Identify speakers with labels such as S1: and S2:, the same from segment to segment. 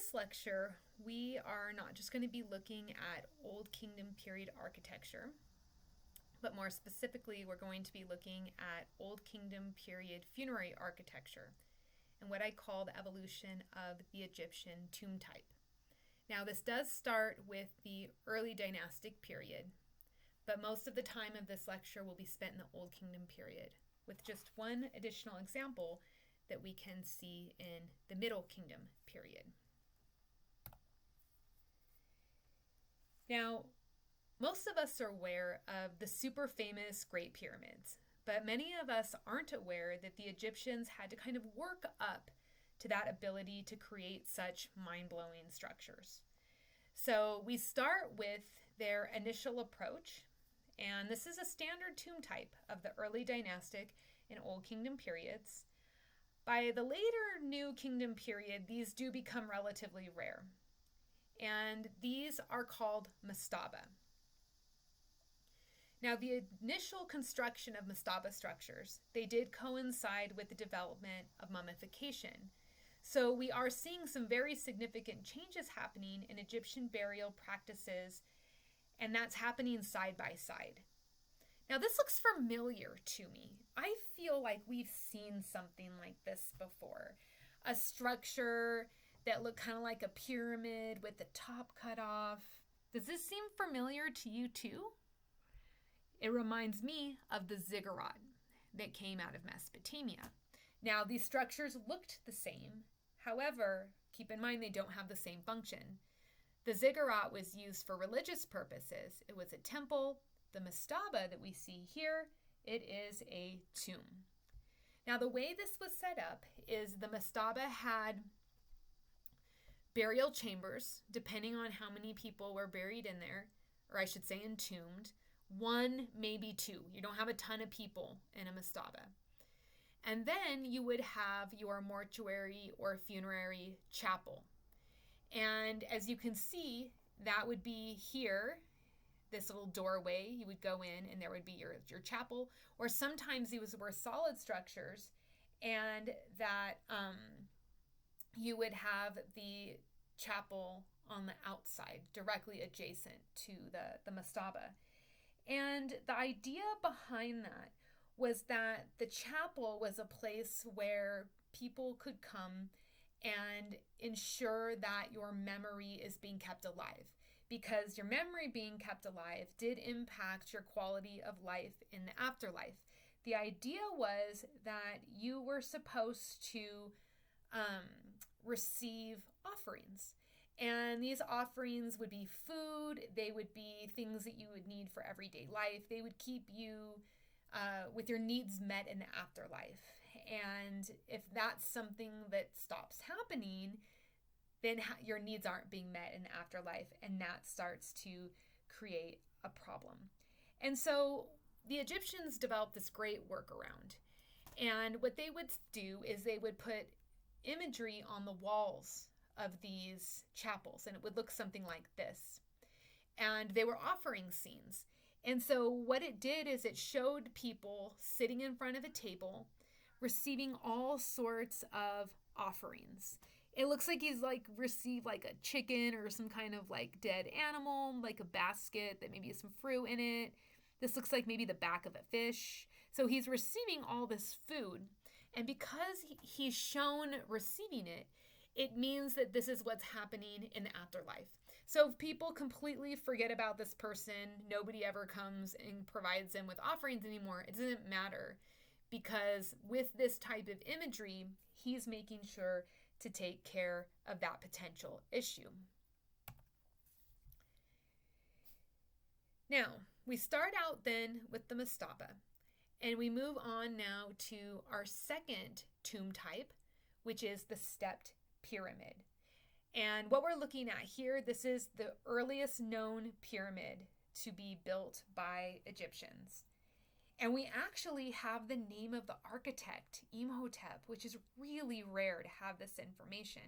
S1: this lecture, we are not just going to be looking at Old Kingdom period architecture, but more specifically, we're going to be looking at Old Kingdom period funerary architecture and what I call the evolution of the Egyptian tomb type. Now, this does start with the early dynastic period, but most of the time of this lecture will be spent in the Old Kingdom period, with just one additional example that we can see in the Middle Kingdom period. Now, most of us are aware of the super famous Great Pyramids, but many of us aren't aware that the Egyptians had to kind of work up to that ability to create such mind-blowing structures. So we start with their initial approach, and this is a standard tomb type of the early dynastic and Old Kingdom periods. By the later New Kingdom period, these do become relatively rare, and these are called mastaba. Now, the initial construction of mastaba structures, they did coincide with the development of mummification. So we are seeing some very significant changes happening in Egyptian burial practices, and that's happening side by side. Now, this looks familiar to me. I feel like we've seen something like this before. A structure that looked kind of like a pyramid with the top cut off. Does this seem familiar to you too? It reminds me of the ziggurat that came out of Mesopotamia. Now, these structures looked the same. However, keep in mind they don't have the same function. The ziggurat was used for religious purposes. It was a temple. The mastaba that we see here, it is a tomb. Now, the way this was set up is the mastaba had burial chambers, depending on how many people were buried in there, or I should say entombed. One, maybe two. You don't have a ton of people in a mastaba. And then you would have your mortuary or funerary chapel. And as you can see, that would be here, this little doorway. You would go in and there would be your chapel. Or sometimes these were solid structures, and that you would have the chapel on the outside, directly adjacent to the mastaba. And the idea behind that was that the chapel was a place where people could come and ensure that your memory is being kept alive, because your memory being kept alive did impact your quality of life in the afterlife. The idea was that you were supposed to receive offerings. And these offerings would be food. They would be things that you would need for everyday life. They would keep you with your needs met in the afterlife. And if that's something that stops happening, then your needs aren't being met in the afterlife, and that starts to create a problem. And so the Egyptians developed this great workaround. And what they would do is they would put imagery on the walls of these chapels, and it would look something like this. And they were offering scenes. And so what it did is it showed people sitting in front of a table receiving all sorts of offerings. It looks like he's received a chicken or some kind of dead animal, like a basket that maybe has some fruit in it. This looks like maybe the back of a fish. So he's receiving all this food. And because he's shown receiving it, it means that this is what's happening in the afterlife. So if people completely forget about this person, nobody ever comes and provides them with offerings anymore, it doesn't matter, because with this type of imagery, he's making sure to take care of that potential issue. Now, we start out then with the mastaba, and we move on now to our second tomb type, which is the stepped pyramid. And what we're looking at here, this is the earliest known pyramid to be built by Egyptians. And we actually have the name of the architect, Imhotep, which is really rare to have this information.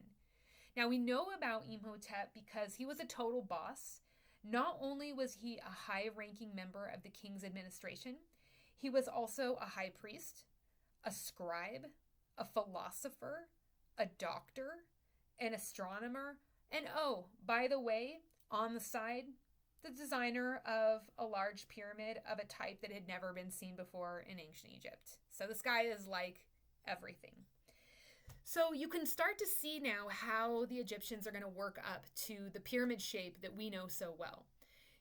S1: Now, we know about Imhotep because he was a total boss. Not only was he a high-ranking member of the king's administration, he was also a high priest, a scribe, a philosopher, a doctor, an astronomer, And oh, by the way, on the side, the designer of a large pyramid of a type that had never been seen before in ancient Egypt. So this guy is like everything. So you can start to see now how the Egyptians are going to work up to the pyramid shape that we know so well.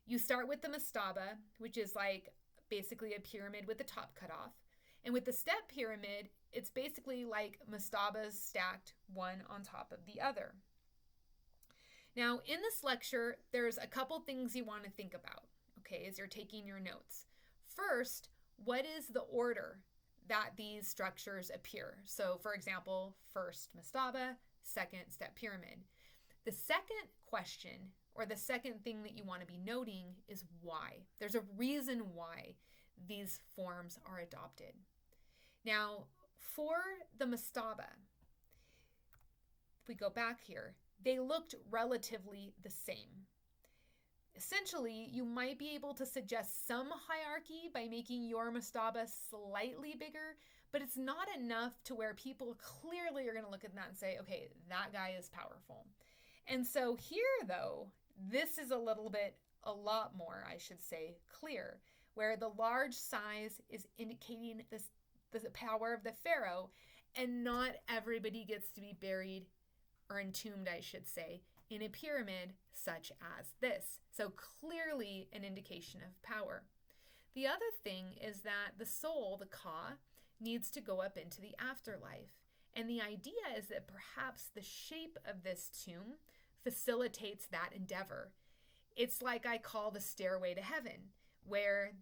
S1: You start with the mastaba, which is like basically a pyramid with the top cut off. And with the step pyramid, it's basically like mastabas stacked one on top of the other. Now, in this lecture, there's a couple things you want to think about, okay, as you're taking your notes. First, what is the order that these structures appear? So, for example, first mastaba, second step pyramid. The second question, or the second thing that you want to be noting, is why. There's a reason why these forms are adopted. Now, for the mastaba, if we go back here, they looked relatively the same. Essentially, you might be able to suggest some hierarchy by making your mastaba slightly bigger, but it's not enough to where people clearly are going to look at that and say, okay, that guy is powerful. And so here, though, this is a lot more, I should say, clear, where the large size is indicating the power of the pharaoh, and not everybody gets to be buried or entombed, I should say, in a pyramid such as this. So clearly an indication of power. The other thing is that the soul, the Ka, needs to go up into the afterlife. And the idea is that perhaps the shape of this tomb facilitates that endeavor. It's like I call the stairway to heaven, where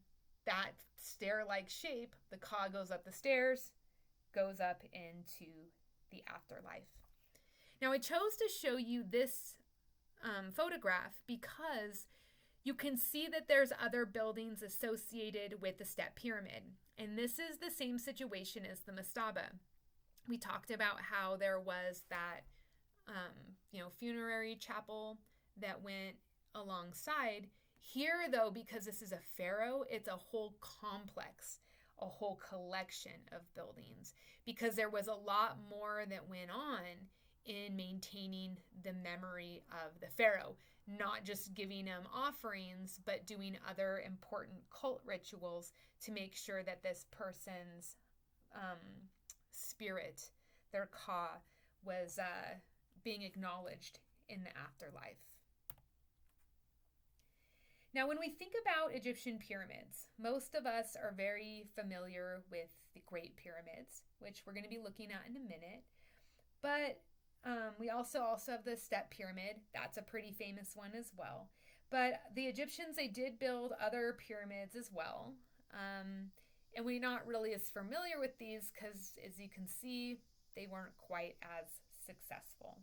S1: that stair-like shape, the Ka goes up the stairs, goes up into the afterlife. Now, I chose to show you this photograph because you can see that there's other buildings associated with the step pyramid. And this is the same situation as the mastaba. We talked about how there was that, funerary chapel that went alongside. Here, though, because this is a pharaoh, it's a whole complex, a whole collection of buildings, because there was a lot more that went on in maintaining the memory of the pharaoh, not just giving him offerings, but doing other important cult rituals to make sure that this person's spirit, their Ka, was being acknowledged in the afterlife. Now, when we think about Egyptian pyramids, most of us are very familiar with the Great Pyramids, which we're going to be looking at in a minute. But we also have the Step Pyramid. That's a pretty famous one as well. But the Egyptians, they did build other pyramids as well. And we're not really as familiar with these because, as you can see, they weren't quite as successful.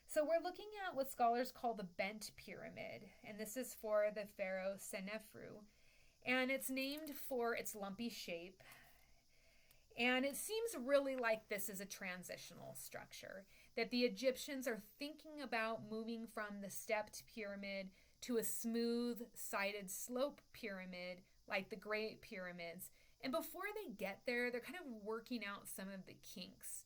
S1: So we're looking at what scholars call the Bent Pyramid, and this is for the pharaoh Senefru, and it's named for its lumpy shape, and it seems really like this is a transitional structure, that the Egyptians are thinking about moving from the stepped pyramid to a smooth-sided slope pyramid like the Great Pyramids, and before they get there, they're kind of working out some of the kinks.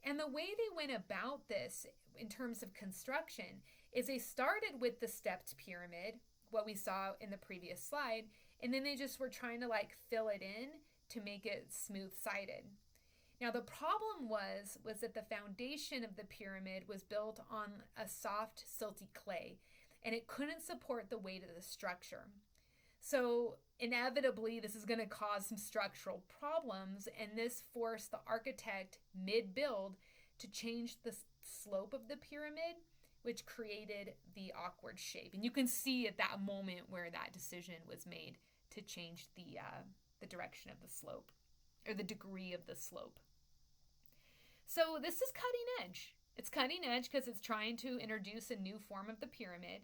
S1: And the way they went about this in terms of construction is they started with the stepped pyramid, what we saw in the previous slide, and then they just were trying to fill it in to make it smooth-sided. Now the problem was that the foundation of the pyramid was built on a soft, silty clay, and it couldn't support the weight of the structure. So inevitably, this is going to cause some structural problems, and this forced the architect mid-build to change the slope of the pyramid, which created the awkward shape. And you can see at that moment where that decision was made to change the direction of the slope, or the degree of the slope. So this is cutting edge. It's cutting edge because it's trying to introduce a new form of the pyramid.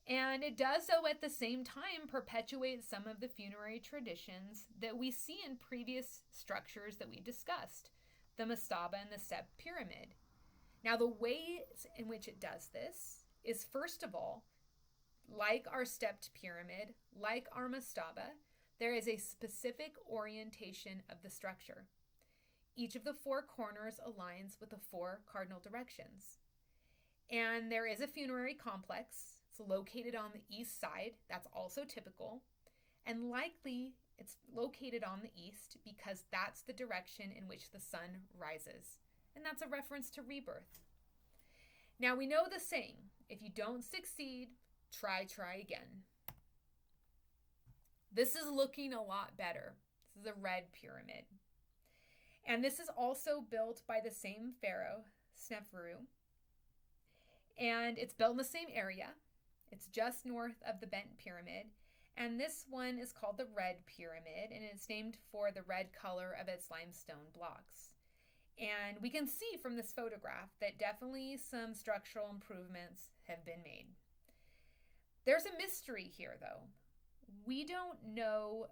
S1: And it does so at the same time perpetuate some of the funerary traditions that we see in previous structures that we discussed, the mastaba and the step pyramid. Now, the ways in which it does this is, first of all, like our stepped pyramid, like our mastaba, there is a specific orientation of the structure. Each of the four corners aligns with the four cardinal directions. And there is a funerary complex. It's located on the east side. That's also typical. And likely it's located on the east because that's the direction in which the sun rises. And that's a reference to rebirth. Now we know the saying, if you don't succeed, try again. This is looking a lot better. This is a red pyramid. And this is also built by the same pharaoh, Sneferu. And it's built in the same area. It's just north of the bent pyramid. And this one is called the red pyramid, and it's named for the red color of its limestone blocks. And we can see from this photograph that definitely some structural improvements have been made. There's a mystery here, though. We don't know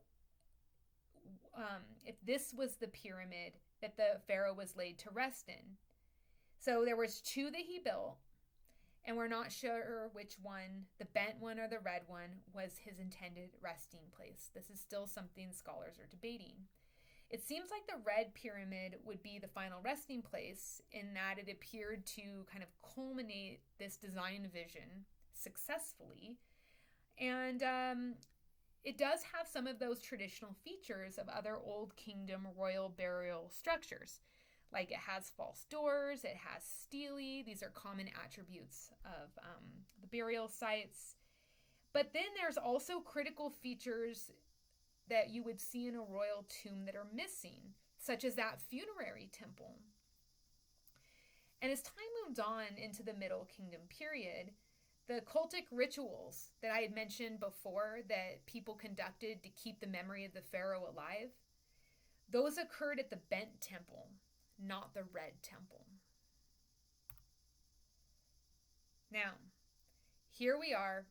S1: if this was the pyramid that the pharaoh was laid to rest in. So there was two that he built, and we're not sure which one, the bent one or the red one, was his intended resting place. This is still something scholars are debating. It seems like the red pyramid would be the final resting place in that it appeared to kind of culminate this design vision successfully. And it does have some of those traditional features of other Old Kingdom royal burial structures. Like it has false doors, it has stele. These are common attributes of the burial sites. But then there's also critical features that you would see in a royal tomb that are missing, such as that funerary temple. And as time moved on into the Middle Kingdom period, the cultic rituals that I had mentioned before that people conducted to keep the memory of the pharaoh alive, those occurred at the bent temple, not the red temple. Now, here we are,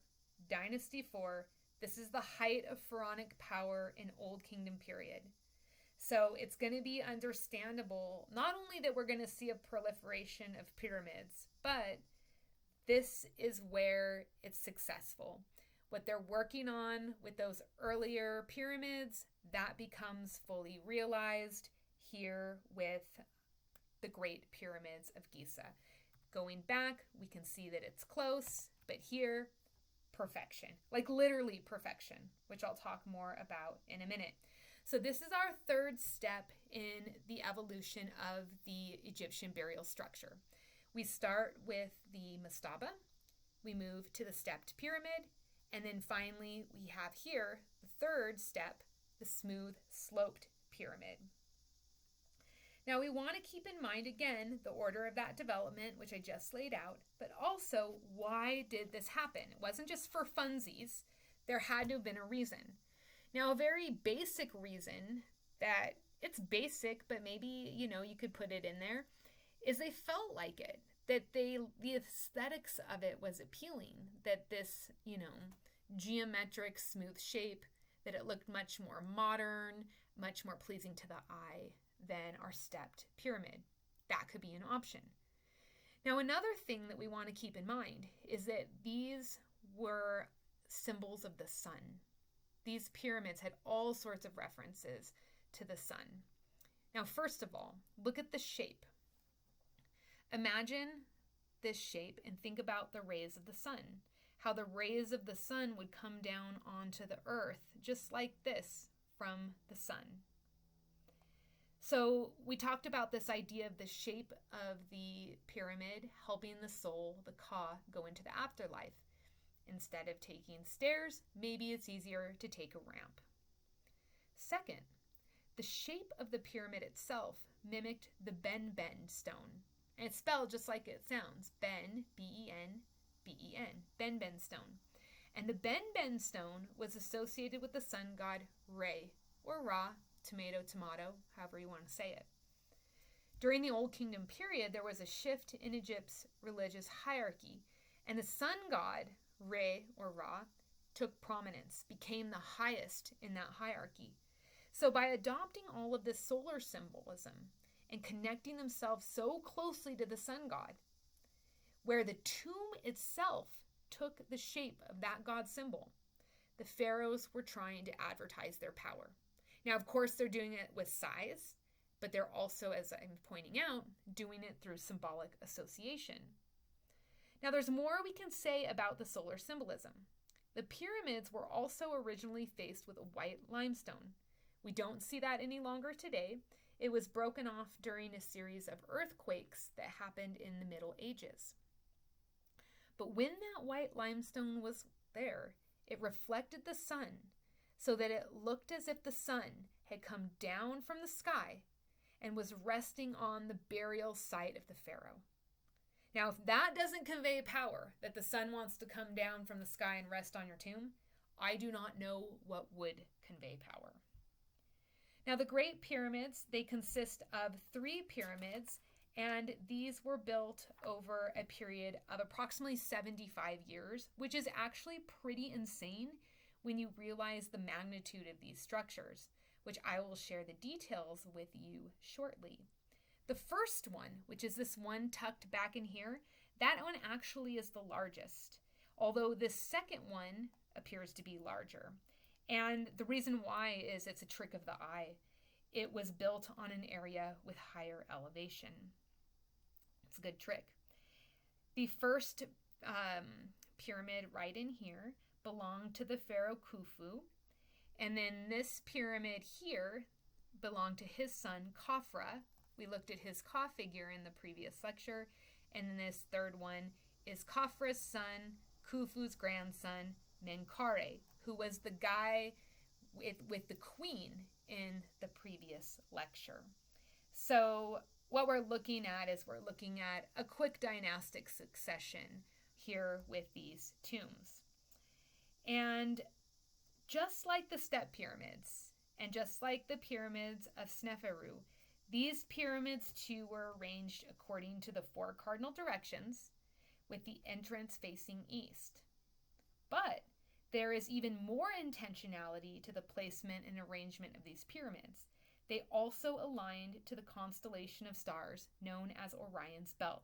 S1: Dynasty 4. This is the height of pharaonic power in Old Kingdom period. So it's going to be understandable, not only that we're going to see a proliferation of pyramids, but this is where it's successful. What they're working on with those earlier pyramids, that becomes fully realized here with the Great Pyramids of Giza. Going back, we can see that it's close, but here, perfection. Like literally perfection, which I'll talk more about in a minute. So this is our third step in the evolution of the Egyptian burial structure. We start with the mastaba, we move to the stepped pyramid, and then finally we have here the third step, the smooth sloped pyramid. Now we want to keep in mind again the order of that development, which I just laid out, but also why did this happen? It wasn't just for funsies. There had to have been a reason. Now a very basic reason that it's basic, but maybe, you could put it in there, is they felt like it, that the aesthetics of it was appealing, that this, geometric smooth shape, that it looked much more modern, much more pleasing to the eye than our stepped pyramid. That could be an option. Now, another thing that we want to keep in mind is that these were symbols of the sun. These pyramids had all sorts of references to the sun. Now, first of all, look at the shape. Imagine this shape and think about the rays of the sun, how the rays of the sun would come down onto the earth just like this from the sun. So we talked about this idea of the shape of the pyramid helping the soul, the Ka, go into the afterlife. Instead of taking stairs, maybe it's easier to take a ramp. Second, the shape of the pyramid itself mimicked the Ben stone. And it's spelled just like it sounds, Ben, B-E-N, B-E-N, Ben stone. And the Ben stone was associated with the sun god Re, or Ra, tomato, however you want to say it. During the Old Kingdom period, there was a shift in Egypt's religious hierarchy, and the sun god, Re, or Ra, took prominence, became the highest in that hierarchy. So by adopting all of this solar symbolism and connecting themselves so closely to the sun god, where the tomb itself took the shape of that god symbol, the pharaohs were trying to advertise their power. Now, of course, they're doing it with size, but they're also, as I'm pointing out, doing it through symbolic association. Now, there's more we can say about the solar symbolism. The pyramids were also originally faced with a white limestone. We don't see that any longer today. It was broken off during a series of earthquakes that happened in the Middle Ages. But when that white limestone was there, it reflected the sun so that it looked as if the sun had come down from the sky and was resting on the burial site of the pharaoh. Now, if that doesn't convey power, that the sun wants to come down from the sky and rest on your tomb, I do not know what would convey power. Now, the Great Pyramids, they consist of 3 pyramids, and these were built over a period of approximately 75 years, which is actually pretty insane when you realize the magnitude of these structures, which I will share the details with you shortly. The first one, which is this one tucked back in here, that one actually is the largest, although this second one appears to be larger. And the reason why is it's a trick of the eye. It was built on an area with higher elevation. It's a good trick. The first pyramid right in here belonged to the pharaoh Khufu, and then this pyramid here belonged to his son Khafra. We looked at his Ka figure in the previous lecture. And then this third one is Khafra's son, Khufu's grandson, Menkaure, who was the guy with the queen in the previous lecture. So what we're looking at is we're looking at a quick dynastic succession here with these tombs. And just like the step pyramids, and just like the pyramids of Sneferu, these pyramids too were arranged according to the 4 cardinal directions, with the entrance facing east. But there is even more intentionality to the placement and arrangement of these pyramids. They also aligned to the constellation of stars known as Orion's Belt.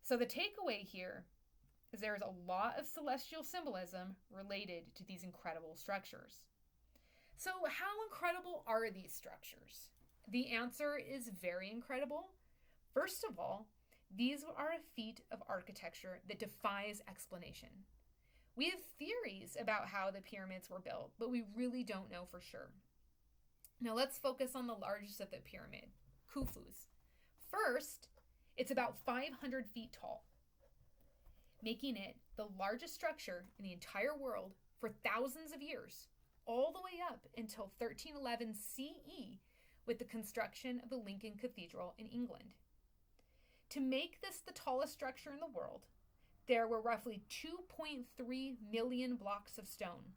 S1: So the takeaway here is there is a lot of celestial symbolism related to these incredible structures. So how incredible are these structures? The answer is very incredible. First of all, these are a feat of architecture that defies explanation. We have theories about how the pyramids were built, but we really don't know for sure. Now let's focus on the largest of the pyramid, Khufu's. First, it's about 500 feet tall, making it the largest structure in the entire world for thousands of years, all the way up until 1311 CE with the construction of the Lincoln Cathedral in England. To make this the tallest structure in the world, there were roughly 2.3 million blocks of stone,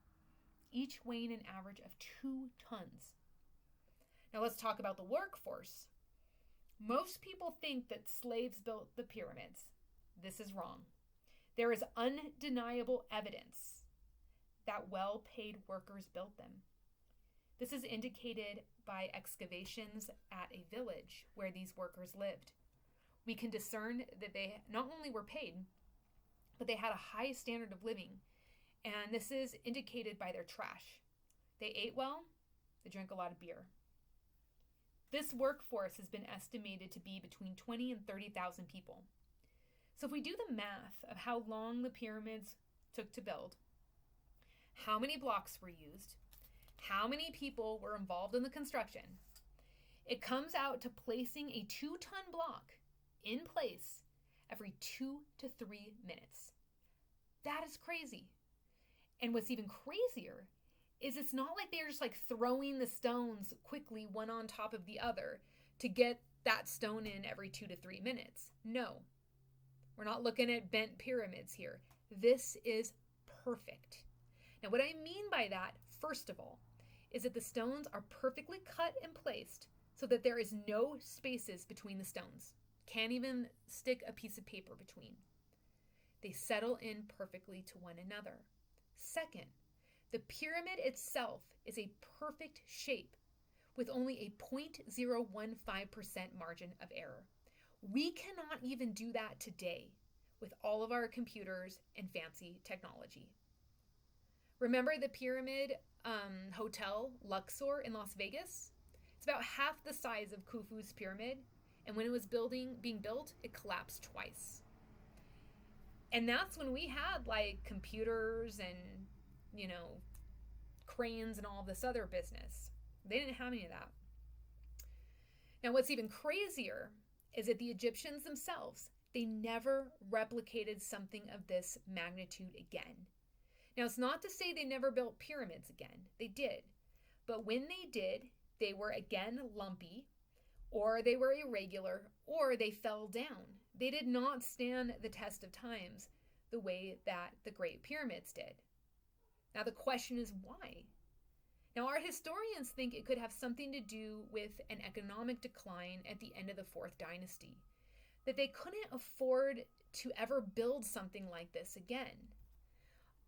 S1: each weighing an average of 2 tons. Now let's talk about the workforce. Most people think that slaves built the pyramids. This is wrong. There is undeniable evidence that well-paid workers built them. This is indicated by excavations at a village where these workers lived. We can discern that they not only were paid, but they had a high standard of living, and this is indicated by their trash. They ate well, they drank a lot of beer. This workforce has been estimated to be between 20 and 30,000 people. So if we do the math of how long the pyramids took to build, how many blocks were used, how many people were involved in the construction, it comes out to placing a 2-ton block in place every 2 to 3 minutes. That is crazy. And what's even crazier is it's not like they're just like throwing the stones quickly one on top of the other to get that stone in every 2 to 3 minutes. No, we're not looking at bent pyramids here. This is perfect. Now, what I mean by that, first of all, is that the stones are perfectly cut and placed so that there is no spaces between the stones. Can't even stick a piece of paper between. They settle in perfectly to one another. Second, the pyramid itself is a perfect shape with only a 0.015% margin of error. We cannot even do that today with all of our computers and fancy technology. Remember the pyramid hotel Luxor in Las Vegas? It's about half the size of Khufu's pyramid, and when it was being built, it collapsed twice. And that's when we had like computers and, cranes and all this other business. They didn't have any of that. Now, what's even crazier is that the Egyptians themselves, they never replicated something of this magnitude again. Now, it's not to say they never built pyramids again. They did. But when they did, they were again lumpy, or they were irregular, or they fell down. They did not stand the test of times the way that the Great Pyramids did. Now, the question is why? Now, our historians think it could have something to do with an economic decline at the end of the Fourth Dynasty, that they couldn't afford to ever build something like this again.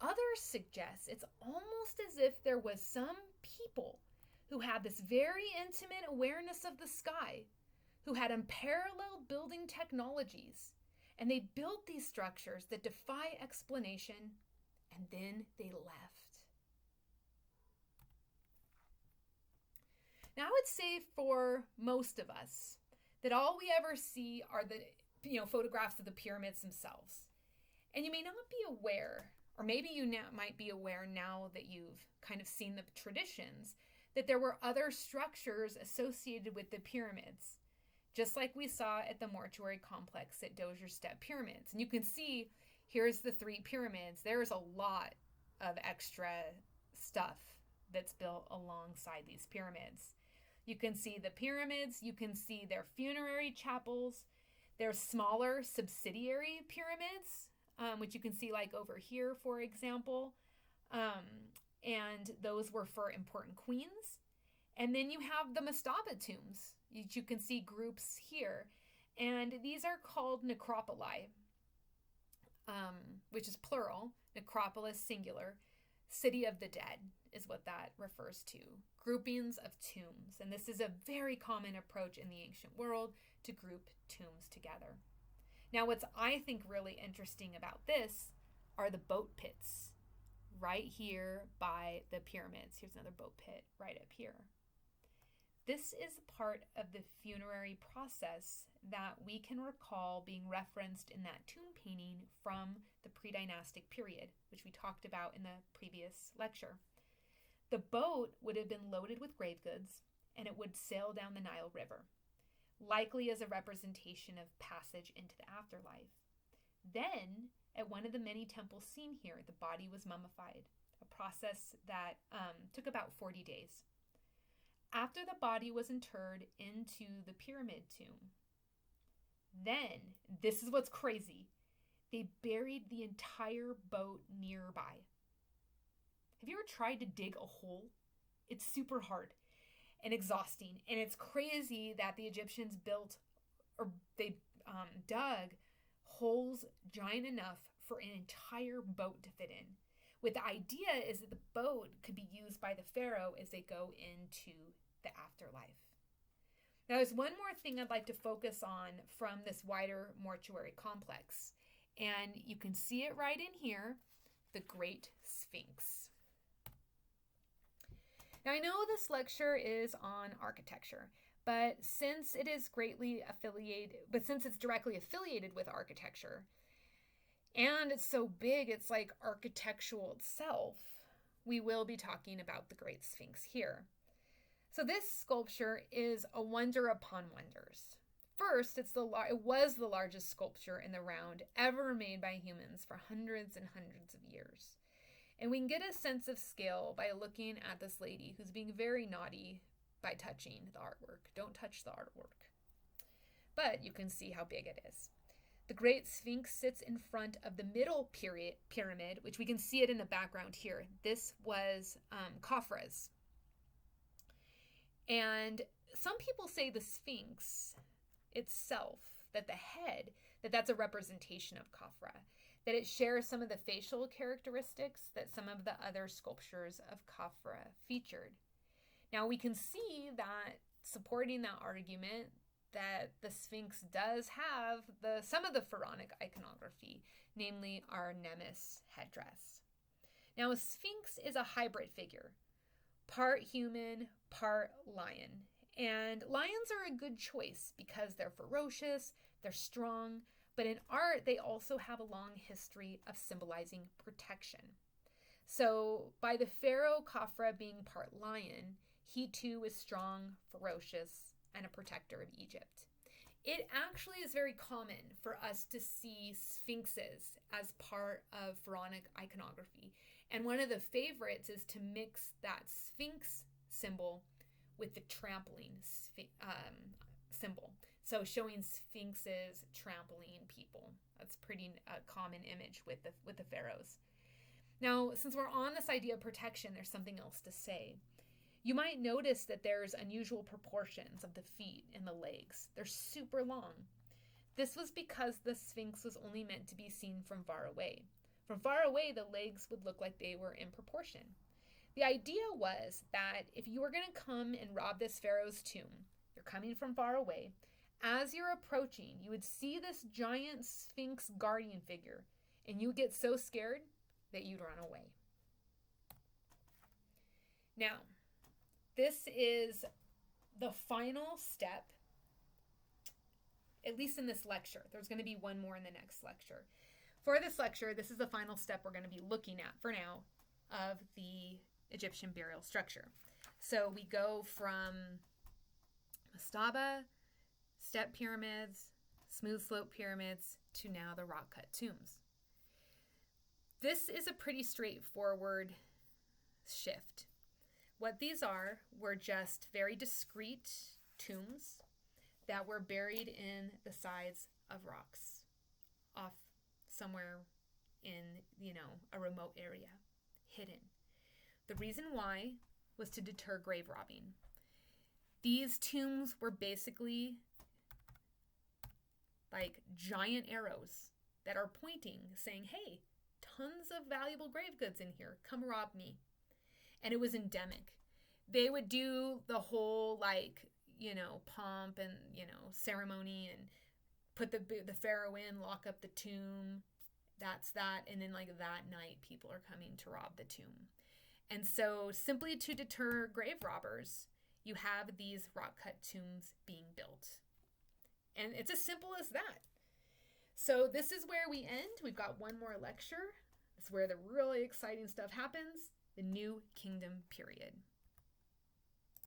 S1: Others suggest it's almost as if there was some people who had this very intimate awareness of the sky, who had unparalleled building technologies, and they built these structures that defy explanation, and then they left. Now, I would say for most of us that all we ever see are the photographs of the pyramids themselves. And you may not be aware, or maybe you might be aware now that you've kind of seen the traditions, that there were other structures associated with the pyramids, just like we saw at the Mortuary complex at Djoser Step Pyramids. And you can see, here's the 3 pyramids. There's a lot of extra stuff that's built alongside these pyramids. You can see the pyramids, you can see their funerary chapels, their smaller subsidiary pyramids, which you can see like over here, for example. And those were for important queens. And then you have the mastaba tombs. You can see groups here. And these are called necropoli, which is plural, necropolis singular. City of the dead is what that refers to. Groupings of tombs. And this is a very common approach in the ancient world to group tombs together. Now, what's I think really interesting about this are the boat pits right here by the pyramids. Here's another boat pit right up here. This is part of the funerary process that we can recall being referenced in that tomb painting from the pre-dynastic period, which we talked about in the previous lecture. The boat would have been loaded with grave goods, and it would sail down the Nile River, likely as a representation of passage into the afterlife. Then, at one of the many temples seen here, the body was mummified, a process that took about 40 days. After the body was interred into the pyramid tomb, then, this is what's crazy, they buried the entire boat nearby. Have you ever tried to dig a hole? It's super hard and exhausting, and it's crazy that the Egyptians dug holes giant enough for an entire boat to fit in. With the idea is that the boat could be used by the pharaoh as they go into the afterlife. Now, there's one more thing I'd like to focus on from this wider mortuary complex, and you can see it right in here, the Great Sphinx. Now, I know this lecture is on architecture, but since it's directly affiliated with architecture, and it's so big, it's like architectural itself, we will be talking about the Great Sphinx here. So this sculpture is a wonder upon wonders. First, it was the largest sculpture in the round ever made by humans for hundreds and hundreds of years. And we can get a sense of scale by looking at this lady who's being very naughty by touching the artwork. Don't touch the artwork. But you can see how big it is. The Great Sphinx sits in front of the middle pyramid, which we can see it in the background here. This was Khafra's. And some people say the Sphinx itself, that the head, that's a representation of Khafra, that it shares some of the facial characteristics that some of the other sculptures of Khafra featured. Now we can see that supporting that argument that the Sphinx does have some of the pharaonic iconography, namely our Nemes headdress. Now a Sphinx is a hybrid figure, part human, part lion. And lions are a good choice because they're ferocious, they're strong, But in art, they also have a long history of symbolizing protection. So by the pharaoh Khafra being part lion, he too was strong, ferocious, and a protector of Egypt. It actually is very common for us to see sphinxes as part of pharaonic iconography. And one of the favorites is to mix that sphinx symbol with the trampling symbol. So showing sphinxes trampling people. That's pretty common image with the pharaohs. Now, since we're on this idea of protection, there's something else to say. You might notice that there's unusual proportions of the feet and the legs. They're super long. This was because the Sphinx was only meant to be seen from far away. From far away, the legs would look like they were in proportion. The idea was that if you were going to come and rob this pharaoh's tomb, you're coming from far away. As you're approaching, you would see this giant Sphinx guardian figure, and you would get so scared that you'd run away. Now, this is the final step, at least in this lecture. There's going to be one more in the next lecture. For this lecture, this is the final step we're going to be looking at for now of the Egyptian burial structure. So we go from mastaba, step pyramids, smooth slope pyramids, to now the rock cut tombs. This is a pretty straightforward shift. What these were just very discrete tombs that were buried in the sides of rocks off somewhere in, a remote area, hidden. The reason why was to deter grave robbing. These tombs were basically like giant arrows that are pointing, saying, hey, tons of valuable grave goods in here. Come rob me. And it was endemic. They would do the whole pomp and, ceremony and put the pharaoh in, lock up the tomb. That's that. And then that night, people are coming to rob the tomb. And so simply to deter grave robbers, you have these rock cut tombs being built. And it's as simple as that. So this is where we end. We've got one more lecture. It's where the really exciting stuff happens. The New Kingdom period.